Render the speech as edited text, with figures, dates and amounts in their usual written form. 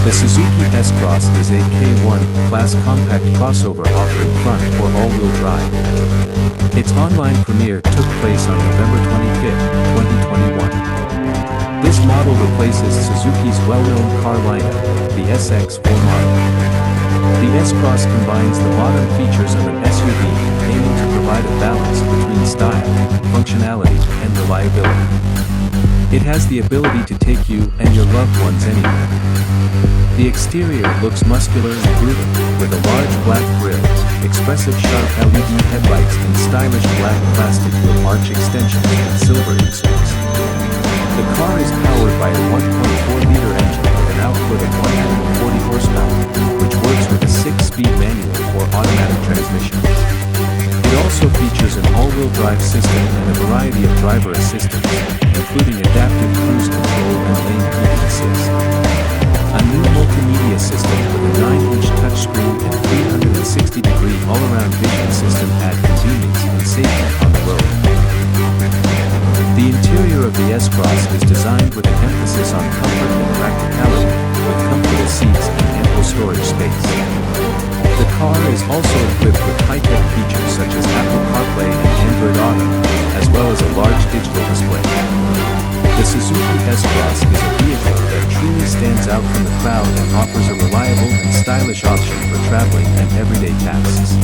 The Suzuki S-CROSS is a K1 class compact crossover offering front or all-wheel drive. Its online premiere took place on November 25, 2021. This model replaces Suzuki's well-known car lineup, the SX4 model. The S-CROSS combines the modern features of an SUV, aiming to provide a balance between style, functionality, and reliability. It has the ability to take you and your loved ones anywhere. The exterior looks muscular and brutal, with a large black grille, expressive sharp LED headlights and stylish black plastic with arch extensions and silver inserts. The car is powered by a 1.4-liter engine with an output of 140 horsepower, which works with a 6-speed manual or automatic transmission. It also features an all-wheel drive system and a variety of driver assistance, including adaptive cruise control and lane keeping assist. A new multimedia system with a 9-inch touchscreen and 360-degree all-around vision system add convenience and safety on the road. The interior of the S-CROSS is designed with an emphasis on comfort and practicality, with comfortable seats and ample storage space. The car is also equipped with high-tech features such as Apple CarPlay and Android Auto, as well as a large digital display. The Suzuki S-CROSS is a vehicle that truly stands out from the crowd and offers a reliable and stylish option for traveling and everyday tasks.